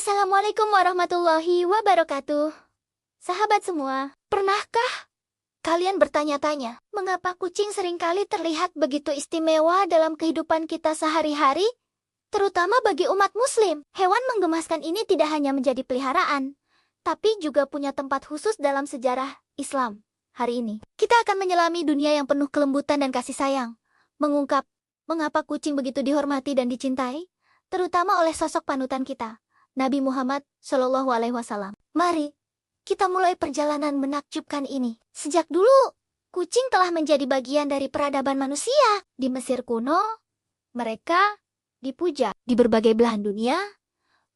Assalamualaikum warahmatullahi wabarakatuh. Sahabat semua, pernahkah kalian bertanya-tanya, mengapa kucing seringkali terlihat begitu istimewa dalam kehidupan kita sehari-hari? Terutama bagi umat muslim, hewan menggemaskan ini tidak hanya menjadi peliharaan, tapi juga punya tempat khusus dalam sejarah Islam. Hari ini, kita akan menyelami dunia yang penuh kelembutan dan kasih sayang, mengungkap mengapa kucing begitu dihormati dan dicintai, terutama oleh sosok panutan kita, Nabi Muhammad Shallallahu Alaihi Wasallam. Mari kita mulai perjalanan menakjubkan ini. Sejak dulu, kucing telah menjadi bagian dari peradaban manusia. Di Mesir kuno, mereka dipuja. Di berbagai belahan dunia,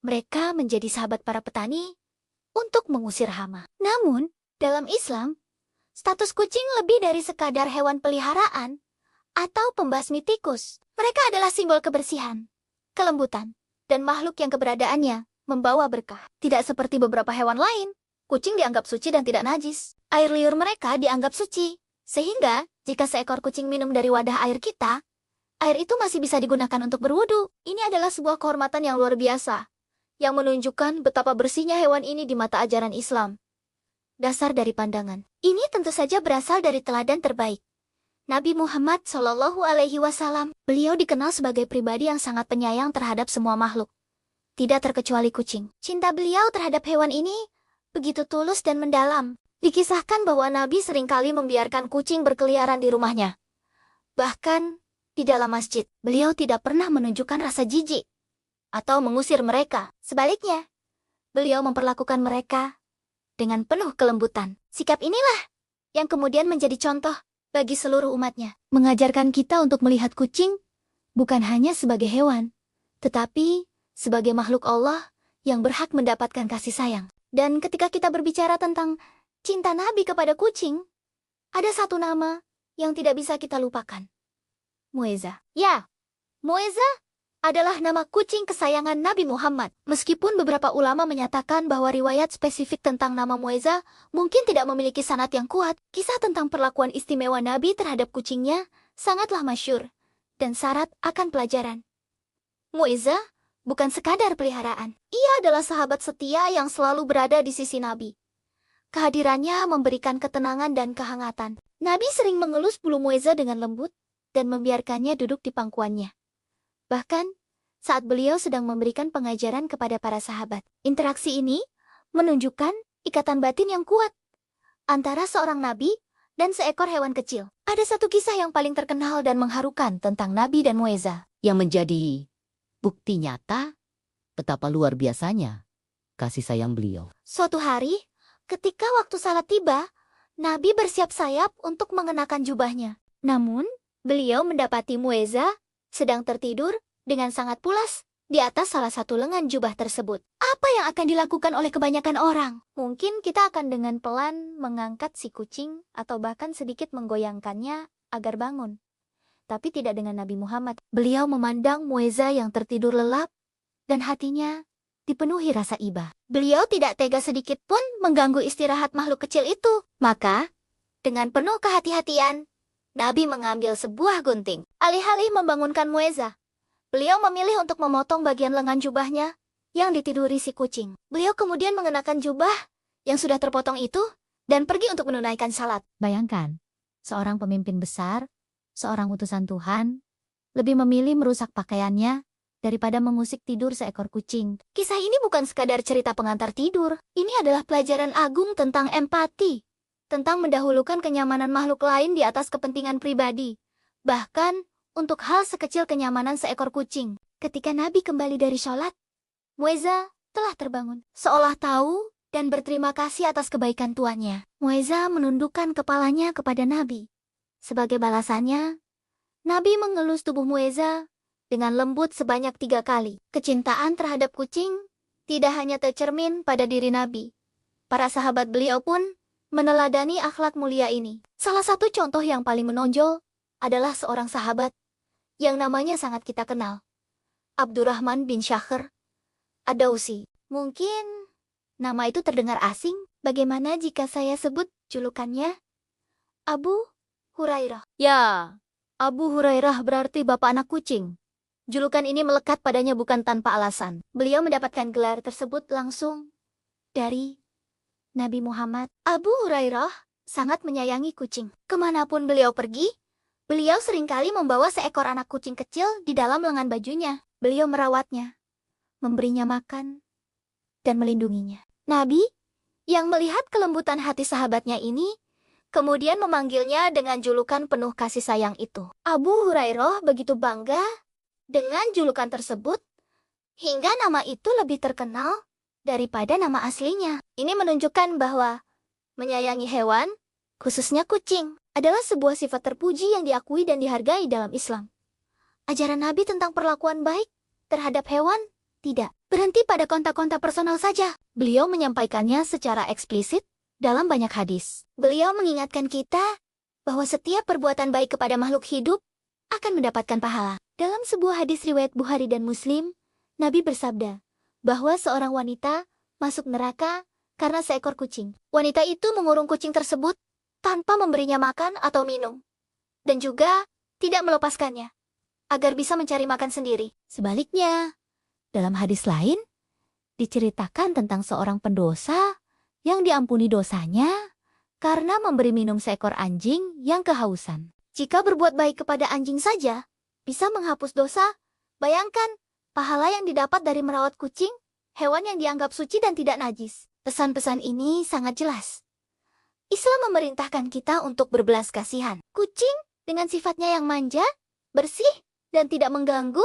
mereka menjadi sahabat para petani untuk mengusir hama. Namun, dalam Islam, status kucing lebih dari sekadar hewan peliharaan atau pembasmi tikus. Mereka adalah simbol kebersihan, kelembutan, dan makhluk yang keberadaannya membawa berkah. Tidak seperti beberapa hewan lain, kucing dianggap suci dan tidak najis. Air liur mereka dianggap suci, sehingga jika seekor kucing minum dari wadah air kita, air itu masih bisa digunakan untuk berwudu. Ini adalah sebuah kehormatan yang luar biasa, yang menunjukkan betapa bersihnya hewan ini di mata ajaran Islam. Dasar dari pandangan ini tentu saja berasal dari teladan terbaik Nabi Muhammad Shallallahu Alaihi Wasallam. Beliau dikenal sebagai pribadi yang sangat penyayang terhadap semua makhluk, tidak terkecuali kucing. Cinta beliau terhadap hewan ini begitu tulus dan mendalam. Dikisahkan bahwa Nabi seringkali membiarkan kucing berkeliaran di rumahnya. Bahkan di dalam masjid, beliau tidak pernah menunjukkan rasa jijik atau mengusir mereka. Sebaliknya, beliau memperlakukan mereka dengan penuh kelembutan. Sikap inilah yang kemudian menjadi contoh bagi seluruh umatnya, mengajarkan kita untuk melihat kucing bukan hanya sebagai hewan, tetapi sebagai makhluk Allah yang berhak mendapatkan kasih sayang. Dan ketika kita berbicara tentang cinta Nabi kepada kucing, ada satu nama yang tidak bisa kita lupakan. Mueza. Ya, Mueza adalah nama kucing kesayangan Nabi Muhammad. Meskipun beberapa ulama menyatakan bahwa riwayat spesifik tentang nama Mueza mungkin tidak memiliki sanad yang kuat, kisah tentang perlakuan istimewa Nabi terhadap kucingnya sangatlah masyhur dan syarat akan pelajaran. Mueza bukan sekadar peliharaan. Ia adalah sahabat setia yang selalu berada di sisi Nabi. Kehadirannya memberikan ketenangan dan kehangatan. Nabi sering mengelus bulu Mueza dengan lembut dan membiarkannya duduk di pangkuannya. Bahkan, saat beliau sedang memberikan pengajaran kepada para sahabat. Interaksi ini menunjukkan ikatan batin yang kuat antara seorang nabi dan seekor hewan kecil. Ada satu kisah yang paling terkenal dan mengharukan tentang Nabi dan Mueza, yang menjadi bukti nyata betapa luar biasanya kasih sayang beliau. Suatu hari, ketika waktu salat tiba, Nabi bersiap sayap untuk mengenakan jubahnya. Namun, beliau mendapati Mueza sedang tertidur dengan sangat pulas di atas salah satu lengan jubah tersebut. Apa yang akan dilakukan oleh kebanyakan orang? Mungkin kita akan dengan pelan mengangkat si kucing atau bahkan sedikit menggoyangkannya agar bangun. Tapi tidak dengan Nabi Muhammad. Beliau memandang Mueza yang tertidur lelap dan hatinya dipenuhi rasa iba. Beliau tidak tega sedikit pun mengganggu istirahat makhluk kecil itu. Maka, dengan penuh kehati-hatian, Nabi mengambil sebuah gunting. Alih-alih membangunkan Mueza, beliau memilih untuk memotong bagian lengan jubahnya yang ditiduri si kucing. Beliau kemudian mengenakan jubah yang sudah terpotong itu dan pergi untuk menunaikan salat. Bayangkan, seorang pemimpin besar, seorang utusan Tuhan, lebih memilih merusak pakaiannya daripada mengusik tidur seekor kucing. Kisah ini bukan sekadar cerita pengantar tidur. Ini adalah pelajaran agung tentang empati, tentang mendahulukan kenyamanan makhluk lain di atas kepentingan pribadi. Bahkan, untuk hal sekecil kenyamanan seekor kucing. Ketika Nabi kembali dari sholat, Mueza telah terbangun. Seolah tahu dan berterima kasih atas kebaikan tuannya, Mueza menundukkan kepalanya kepada Nabi. Sebagai balasannya, Nabi mengelus tubuh Mueza dengan lembut sebanyak 3 kali. Kecintaan terhadap kucing tidak hanya tercermin pada diri Nabi. Para sahabat beliau pun meneladani akhlak mulia ini. Salah satu contoh yang paling menonjol adalah seorang sahabat yang namanya sangat kita kenal, Abdurrahman bin Syakhr Ad-Dausi. Mungkin nama itu terdengar asing. Bagaimana jika saya sebut julukannya Abu Hurairah? Ya, Abu Hurairah berarti bapak anak kucing. Julukan ini melekat padanya bukan tanpa alasan. Beliau mendapatkan gelar tersebut langsung dari Nabi Muhammad. Abu Hurairah sangat menyayangi kucing. Kemanapun beliau pergi, beliau seringkali membawa seekor anak kucing kecil di dalam lengan bajunya. Beliau merawatnya, memberinya makan, dan melindunginya. Nabi, yang melihat kelembutan hati sahabatnya ini, kemudian memanggilnya dengan julukan penuh kasih sayang itu. Abu Hurairah begitu bangga dengan julukan tersebut, hingga nama itu lebih terkenal daripada nama aslinya. Ini menunjukkan bahwa menyayangi hewan, khususnya kucing, adalah sebuah sifat terpuji yang diakui dan dihargai dalam Islam. Ajaran Nabi tentang perlakuan baik terhadap hewan tidak berhenti pada kontak-kontak personal saja. Beliau menyampaikannya secara eksplisit dalam banyak hadis. Beliau mengingatkan kita bahwa setiap perbuatan baik kepada makhluk hidup akan mendapatkan pahala. Dalam sebuah hadis riwayat Bukhari dan Muslim, Nabi bersabda bahwa seorang wanita masuk neraka karena seekor kucing. Wanita itu mengurung kucing tersebut tanpa memberinya makan atau minum, dan juga tidak melepaskannya agar bisa mencari makan sendiri. Sebaliknya, dalam hadis lain, diceritakan tentang seorang pendosa yang diampuni dosanya karena memberi minum seekor anjing yang kehausan. Jika berbuat baik kepada anjing saja bisa menghapus dosa, bayangkan pahala yang didapat dari merawat kucing, hewan yang dianggap suci dan tidak najis. Pesan-pesan ini sangat jelas. Islam memerintahkan kita untuk berbelas kasihan. Kucing dengan sifatnya yang manja, bersih, dan tidak mengganggu,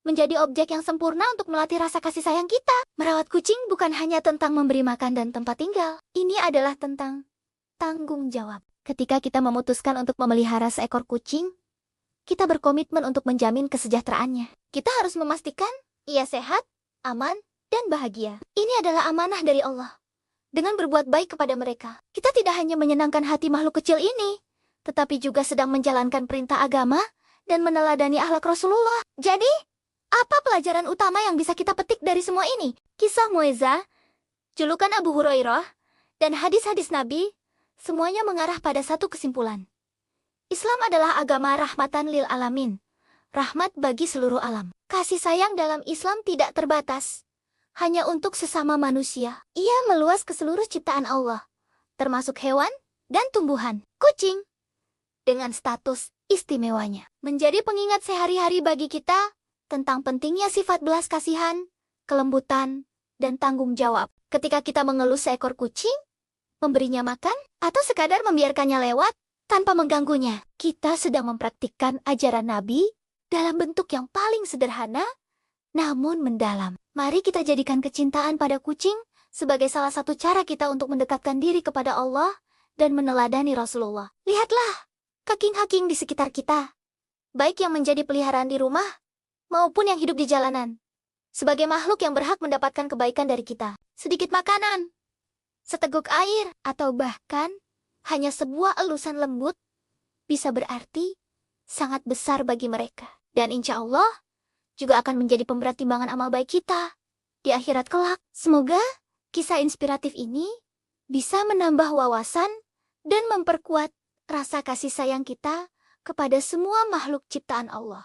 menjadi objek yang sempurna untuk melatih rasa kasih sayang kita. Merawat kucing bukan hanya tentang memberi makan dan tempat tinggal. Ini adalah tentang tanggung jawab. Ketika kita memutuskan untuk memelihara seekor kucing, kita berkomitmen untuk menjamin kesejahteraannya. Kita harus memastikan ia sehat, aman, dan bahagia. Ini adalah amanah dari Allah. Dengan berbuat baik kepada mereka, kita tidak hanya menyenangkan hati makhluk kecil ini, tetapi juga sedang menjalankan perintah agama dan meneladani akhlak Rasulullah. Jadi, apa pelajaran utama yang bisa kita petik dari semua ini? Kisah Mu'izah, julukan Abu Hurairah, dan hadis-hadis Nabi, semuanya mengarah pada satu kesimpulan. Islam adalah agama rahmatan lil alamin, rahmat bagi seluruh alam. Kasih sayang dalam Islam tidak terbatas hanya untuk sesama manusia. Ia meluas ke seluruh ciptaan Allah, termasuk hewan dan tumbuhan. Kucing, dengan status istimewanya, menjadi pengingat sehari-hari bagi kita tentang pentingnya sifat belas kasihan, kelembutan, dan tanggung jawab. Ketika kita mengelus seekor kucing, memberinya makan, atau sekadar membiarkannya lewat tanpa mengganggunya, kita sedang mempraktikkan ajaran Nabi dalam bentuk yang paling sederhana, namun mendalam. Mari kita jadikan kecintaan pada kucing sebagai salah satu cara kita untuk mendekatkan diri kepada Allah dan meneladani Rasulullah. Lihatlah, kaking-kaking di sekitar kita, baik yang menjadi peliharaan di rumah, maupun yang hidup di jalanan, sebagai makhluk yang berhak mendapatkan kebaikan dari kita. Sedikit makanan, seteguk air, atau bahkan hanya sebuah elusan lembut bisa berarti sangat besar bagi mereka. Dan insya Allah juga akan menjadi pemberat timbangan amal baik kita di akhirat kelak. Semoga kisah inspiratif ini bisa menambah wawasan dan memperkuat rasa kasih sayang kita kepada semua makhluk ciptaan Allah.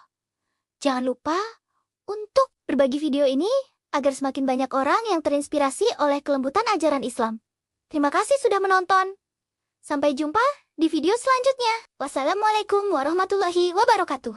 Jangan lupa untuk berbagi video ini agar semakin banyak orang yang terinspirasi oleh kelembutan ajaran Islam. Terima kasih sudah menonton. Sampai jumpa di video selanjutnya. Wassalamualaikum warahmatullahi wabarakatuh.